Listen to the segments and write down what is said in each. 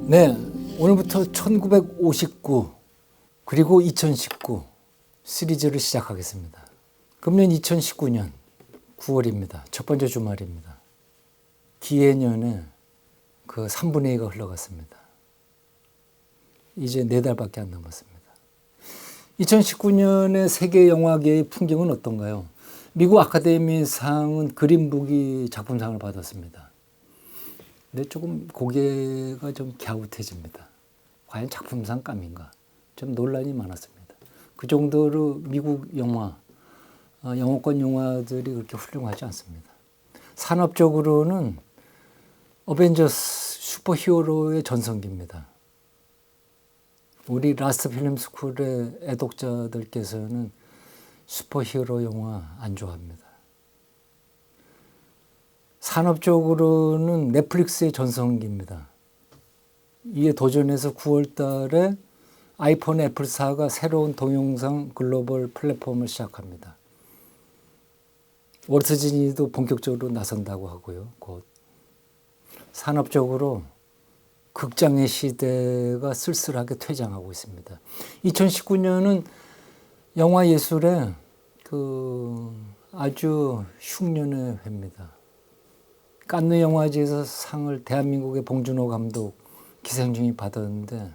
네, 오늘부터 1959 그리고 2019 시리즈를 시작하겠습니다. 금년 2019년 9월입니다. 첫 번째 주말입니다. 기해년에 그 3분의 2가 흘러갔습니다. 이제 4달밖에 안 남았습니다. 2019년의 세계 영화계의 풍경은 어떤가요? 미국 아카데미상은 그린북이 작품상을 받았습니다. 근데 조금 고개가 좀 갸웃해집니다. 과연 작품상 감인가? 좀 논란이 많았습니다. 그 정도로 미국 영화, 영어권 영화들이 그렇게 훌륭하지 않습니다. 산업적으로는 어벤져스 슈퍼히어로의 전성기입니다. 우리 라스트 필름 스쿨의 애독자들께서는 슈퍼히어로 영화 안 좋아합니다. 산업적으로는 넷플릭스의 전성기입니다. 이에 도전해서 9월 달에 아이폰 애플사가 새로운 동영상 글로벌 플랫폼을 시작합니다. 월트 디즈니도 본격적으로 나선다고 하고요. 곧 산업적으로 극장의 시대가 쓸쓸하게 퇴장하고 있습니다. 2019년은 영화 예술의 아주 흉년의 해입니다. 칸느 영화제에서 상을 대한민국의 봉준호 감독 기생충이 받았는데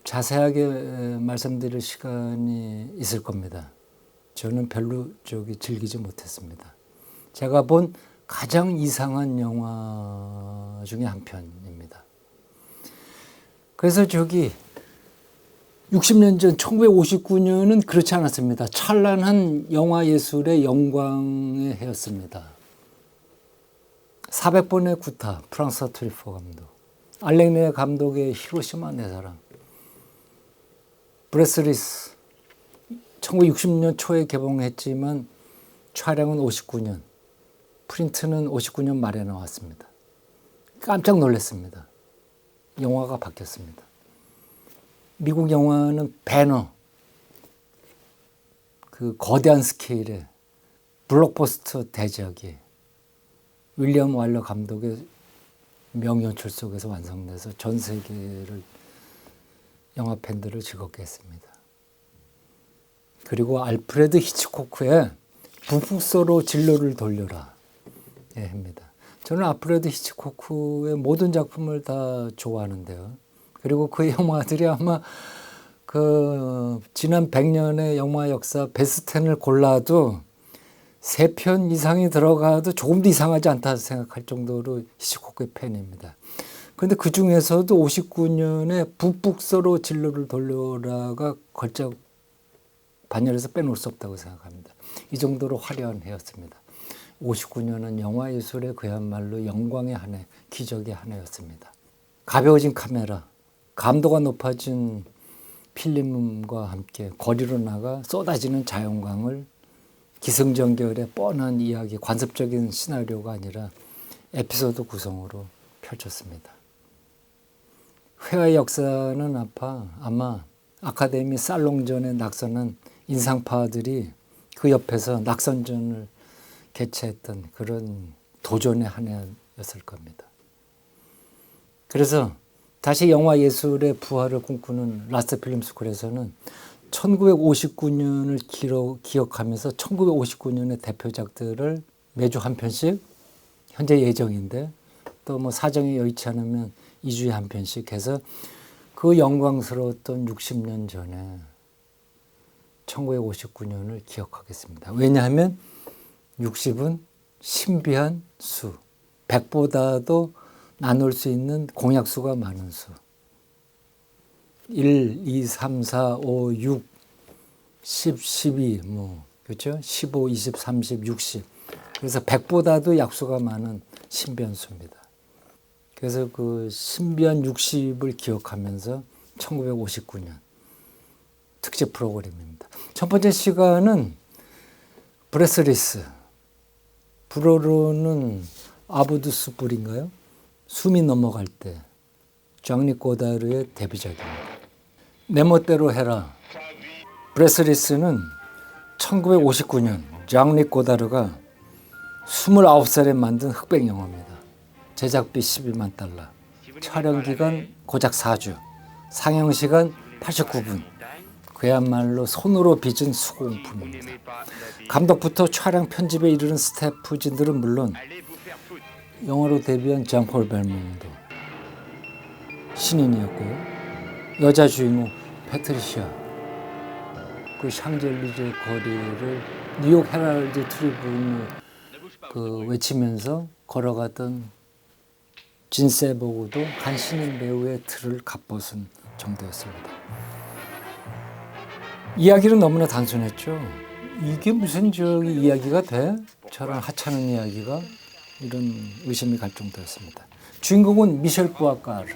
자세하게 말씀드릴 시간이 있을 겁니다. 저는 별로 즐기지 못했습니다. 제가 본 가장 이상한 영화 중에 한 편입니다. 그래서 60년 전 1959년은 그렇지 않았습니다. 찬란한 영화 예술의 영광의 해였습니다. 400번의 구타, 프랑스와 트리포 감독, 알랭네 감독의 히로시마 내 사랑, 브레스리스 1960년 초에 개봉했지만 촬영은 59년, 프린트는 59년 말에 나왔습니다. 깜짝 놀랐습니다. 영화가 바뀌었습니다. 미국 영화는 배너, 그 거대한 스케일의 블록버스터 대작이 윌리엄 와일러 감독의 명연출 속에서 완성돼서 전 세계를 영화 팬들을 즐겁게 했습니다. 그리고 알프레드 히치코크의 부폭소로 진로를 돌려라 합니다. 저는 알프레드 히치코크의 모든 작품을 다 좋아하는데요. 그리고 그 영화들이 아마 지난 100년의 영화 역사 베스트 10을 골라도 3편 이상이 들어가도 조금 도 이상하지 않다 생각할 정도로 히치코크의 팬입니다. 그런데 그 중에서도 59년에 북북서로 진로를 돌려라가 걸작 반열에서 빼놓을 수 없다고 생각합니다. 이 정도로 화려한 해였습니다. 59년은 영화 예술의 그야말로 영광의 한 해, 기적의 한 해였습니다. 가벼워진 카메라, 감도가 높아진 필름과 함께 거리로 나가 쏟아지는 자연광을 기승전결의 뻔한 이야기, 관습적인 시나리오가 아니라 에피소드 구성으로 펼쳤습니다. 회화의 역사는 아마 아카데미 살롱전에 낙선한 인상파들이 그 옆에서 낙선전을 개최했던 그런 도전의 한 해였을 겁니다. 그래서 다시 영화 예술의 부활을 꿈꾸는 라스트 필름 스쿨에서는 1959년을 기억하면서 1959년의 대표작들을 매주 한 편씩 현재 예정인데 또 사정이 여의치 않으면 2주에 한 편씩 해서 그 영광스러웠던 60년 전에 1959년을 기억하겠습니다. 왜냐하면 60은 신비한 수, 100보다도 나눌 수 있는 공약수가 많은 수. 1, 2, 3, 4, 5, 6, 10, 12, 그렇죠? 15, 20, 30, 60. 그래서 100보다도 약수가 많은 신비한 수입니다. 그래서 그 신비한 60을 기억하면서 1959년 특집 프로그램입니다. 첫 번째 시간은 브레스리스, 불어로는 아부두스 불인가요? 숨이 넘어갈 때, 장리 고다르의 데뷔작입니다. 내 멋대로 해라. 브레스리스는 1959년 장리 고다르가 29살에 만든 흑백 영화입니다. 제작비 $12만. 촬영 기간 고작 4주, 상영 시간 89분. 그야말로 손으로 빚은 수공품입니다. 감독부터 촬영 편집에 이르는 스태프진들은 물론 영화로 데뷔한 장폴 벨몬도 신인이었고요. 여자 주인공 패트리시아, 그 샹젤리제 거리를 뉴욕 헤럴드 트리뷴을 외치면서 걸어가던 진세보고도 한 신인 배우의 틀을 갑벗은 정도였습니다. 이야기는 너무나 단순했죠. 이게 무슨 이야기가 돼? 저런 하찮은 이야기가? 이런 의심이 갈 정도였습니다. 주인공은 미셸 부아까르.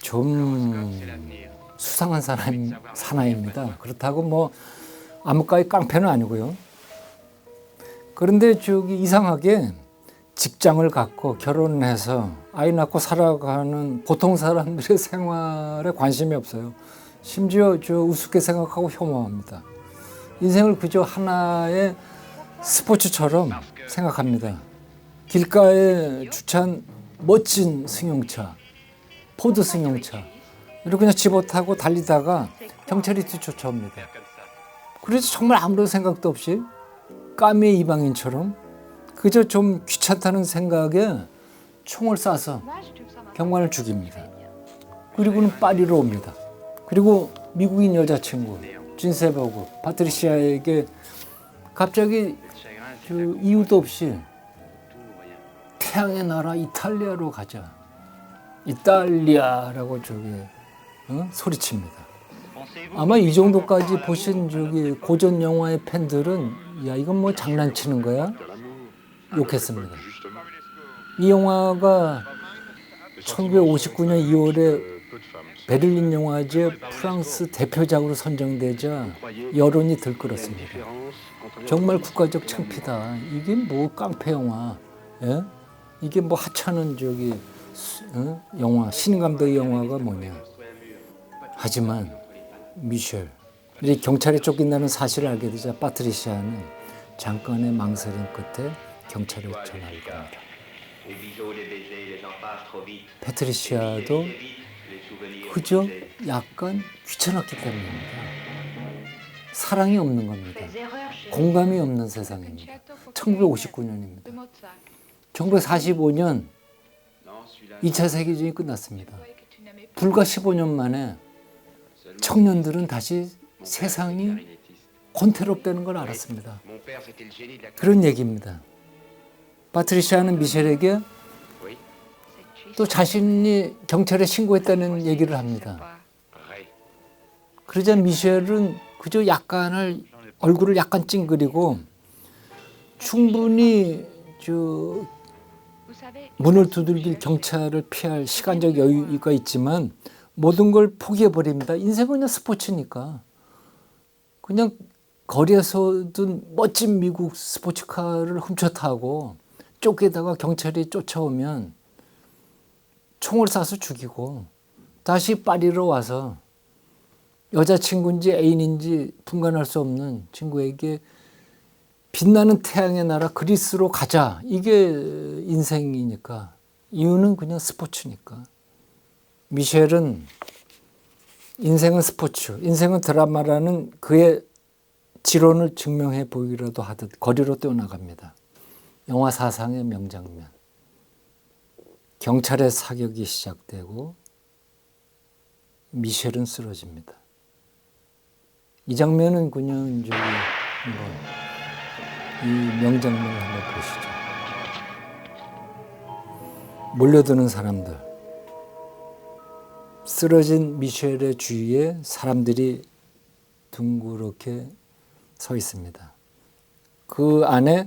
좀 수상한 사나이입니다. 그렇다고 뭐 아무까지 깡패는 아니고요. 그런데 이상하게 직장을 갖고 결혼해서 아이 낳고 살아가는 보통 사람들의 생활에 관심이 없어요. 심지어 우습게 생각하고 혐오합니다. 인생을 그저 하나의 스포츠처럼 생각합니다. 길가에 주차한 멋진 승용차, 포드 승용차, 이렇게 그냥 집어 타고 달리다가 경찰이 뒤쫓아옵니다. 그래서 정말 아무런 생각도 없이 까미 이방인처럼 그저 좀 귀찮다는 생각에 총을 쏴서 경관을 죽입니다. 그리고는 파리로 옵니다. 그리고 미국인 여자친구 진세보고 파트리시아에게 갑자기 이유도 없이 태양의 나라 이탈리아로 가자. 이탈리아라고 소리칩니다. 아마 이 정도까지 보신 고전 영화의 팬들은 야 이건 뭐 장난치는 거야? 욕했습니다. 이 영화가 1959년 2월에 베를린 영화제 프랑스 대표작으로 선정되자 여론이 들끓었습니다. 정말 국가적 창피다. 이게 뭐 깡패 영화, 예? 이게 뭐 하찮은 영화, 신감독의 영화가 뭐냐. 하지만 미셸, 이 경찰에 쫓긴다는 사실을 알게 되자 파트리시아는 잠깐의 망설임 끝에 경찰에 전화를 겁니다. 패트리시아도 그저 약간 귀찮았기 때문입니다. 사랑이 없는 겁니다. 공감이 없는 세상입니다. 1959년입니다. 1945년 2차 세계대전이 끝났습니다. 불과 15년 만에 청년들은 다시 세상이 권태롭다는 걸 알았습니다. 그런 얘기입니다. 파트리시아는 미셸에게 또 자신이 경찰에 신고했다는 얘기를 합니다. 그러자 미셸은 그저 얼굴을 약간 찡그리고 충분히 문을 두들길 경찰을 피할 시간적 여유가 있지만 모든 걸 포기해버립니다. 인생은 그냥 스포츠니까. 그냥 거리에서든 멋진 미국 스포츠카를 훔쳐타고 쫓기다가 경찰이 쫓아오면 총을 쏴서 죽이고 다시 파리로 와서 여자친구인지 애인인지 분간할 수 없는 친구에게 빛나는 태양의 나라 그리스로 가자. 이게 인생이니까. 이유는 그냥 스포츠니까. 미셸은 인생은 스포츠, 인생은 드라마라는 그의 지론을 증명해 보이기라도 하듯 거리로 뛰어나갑니다. 영화 사상의 명장면. 경찰의 사격이 시작되고 미셸은 쓰러집니다. 이 장면은 그냥 이 명장면을 한번 보시죠. 몰려드는 사람들, 쓰러진 미셸의 주위에 사람들이 둥그렇게 서 있습니다. 그 안에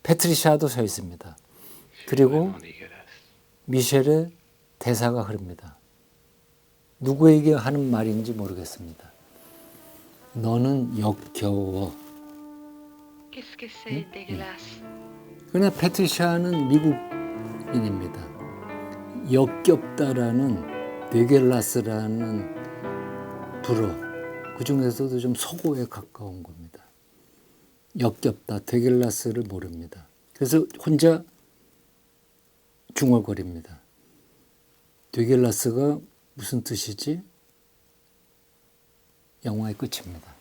패트리샤도 서 있습니다. 그리고 미셸의 대사가 흐릅니다. 누구에게 하는 말인지 모르겠습니다. 너는 역겨워. 그러나 패트리샤는 미국인입니다. 역겹다라는 데겔라스라는 불어, 그 중에서도 좀 속어에 가까운 겁니다. 역겹다, 데겔라스를 모릅니다. 그래서 혼자 중얼거립니다. 되겔라스가 무슨 뜻이지? 영화의 끝입니다.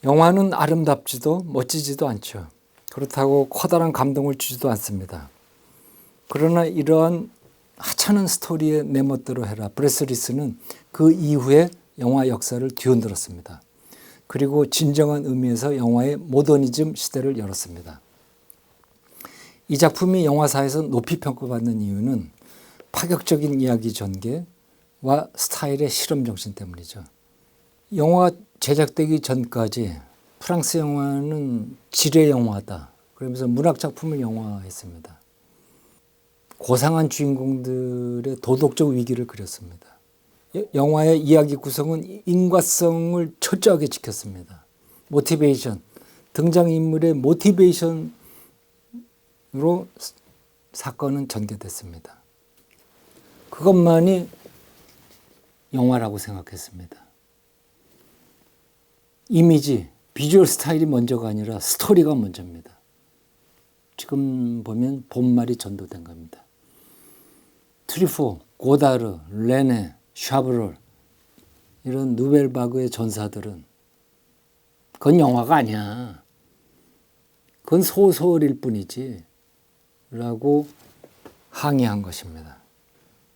영화는 아름답지도 멋지지도 않죠. 그렇다고 커다란 감동을 주지도 않습니다. 그러나 이러한 하찮은 스토리의 내 멋대로 해라. 브레스 리스는 그 이후에 영화 역사를 뒤흔들었습니다. 그리고 진정한 의미에서 영화의 모더니즘 시대를 열었습니다. 이 작품이 영화사에서 높이 평가받는 이유는 파격적인 이야기 전개와 스타일의 실험 정신 때문이죠. 영화가 제작되기 전까지 프랑스 영화는 지뢰 영화다. 그러면서 문학 작품을 영화화했습니다. 고상한 주인공들의 도덕적 위기를 그렸습니다. 영화의 이야기 구성은 인과성을 철저하게 지켰습니다. 모티베이션, 등장인물의 모티베이션으로 사건은 전개됐습니다. 그것만이 영화라고 생각했습니다. 이미지, 비주얼 스타일이 먼저가 아니라 스토리가 먼저입니다. 지금 보면 본말이 전도된 겁니다. 트리포, 고다르, 레네, 샤브롤 이런 누벨바그의 전사들은 그건 영화가 아니야. 그건 소설일 뿐이지 라고 항의한 것입니다.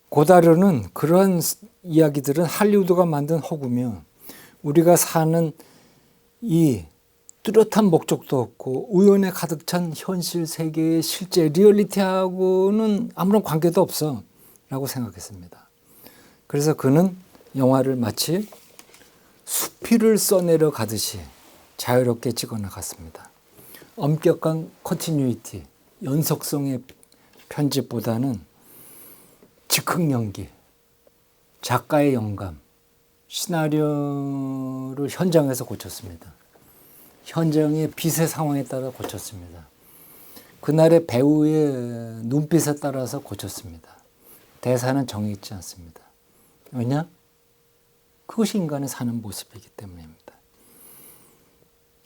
고다르는 그러한 이야기들은 할리우드가 만든 허구며 우리가 사는 이 뚜렷한 목적도 없고 우연에 가득 찬 현실 세계의 실제 리얼리티하고는 아무런 관계도 없어 라고 생각했습니다. 그래서 그는 영화를 마치 수필을 써내려 가듯이 자유롭게 찍어나갔습니다. 엄격한 컨티뉴이티, 연속성의 편집보다는 즉흥 연기, 작가의 영감, 시나리오를 현장에서 고쳤습니다. 현장의 빛의 상황에 따라 고쳤습니다. 그날의 배우의 눈빛에 따라서 고쳤습니다. 대사는 정해 있지 않습니다. 왜냐? 그것이 인간의 사는 모습이기 때문입니다.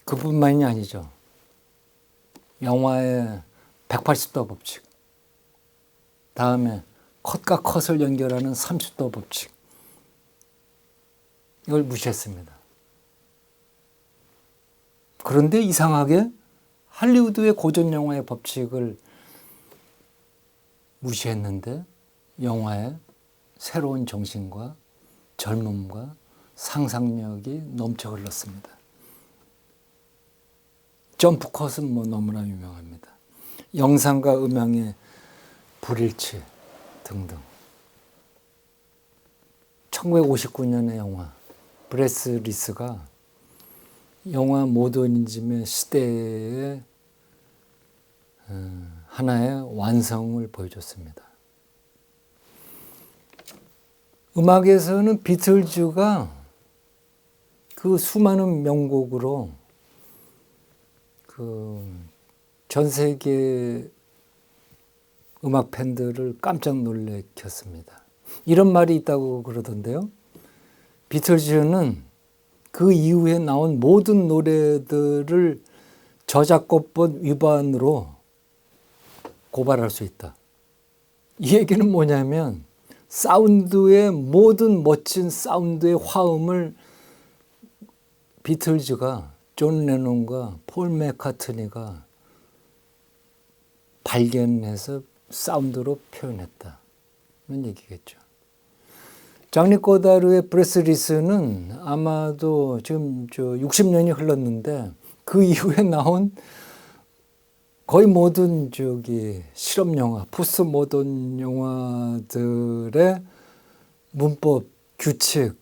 그뿐만이 아니죠. 영화의 180도 법칙, 다음에 컷과 컷을 연결하는 30도 법칙, 이걸 무시했습니다. 그런데 이상하게 할리우드의 고전 영화의 법칙을 무시했는데 영화의 새로운 정신과 젊음과 상상력이 넘쳐 흘렀습니다. 점프컷은 뭐 너무나 유명합니다. 영상과 음향의 불일치 등등. 1959년의 영화 브레스 리스가 영화 모더니즘의 시대의 하나의 완성을 보여줬습니다. 음악에서는 비틀즈가 그 수많은 명곡으로 그 전 세계 음악 팬들을 깜짝 놀래켰습니다. 이런 말이 있다고 그러던데요. 비틀즈는 그 이후에 나온 모든 노래들을 저작권법 위반으로 고발할 수 있다. 이 얘기는 뭐냐면 사운드의 모든 멋진 사운드의 화음을 비틀즈가 존 레논과 폴 맥카트니가 발견해서 사운드로 표현했다. 이런 얘기겠죠. 장리 고다르의 브레스 리스는 아마도 지금 60년이 흘렀는데 그 이후에 나온 거의 모든 실험 영화, 포스트 모던 영화들의 문법, 규칙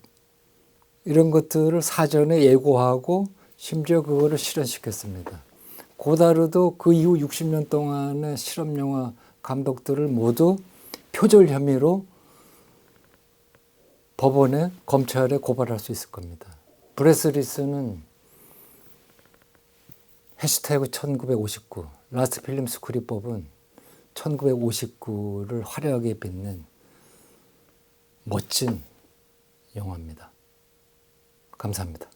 이런 것들을 사전에 예고하고 심지어 그거를 실현시켰습니다. 고다르도 그 이후 60년 동안의 실험 영화 감독들을 모두 표절 혐의로 법원에 검찰에 고발할 수 있을 겁니다. 브레스 리스는 해시태그 1959, 라스트 필름 스쿨이 뽑은 1959를 화려하게 빛낸 멋진 영화입니다. 감사합니다.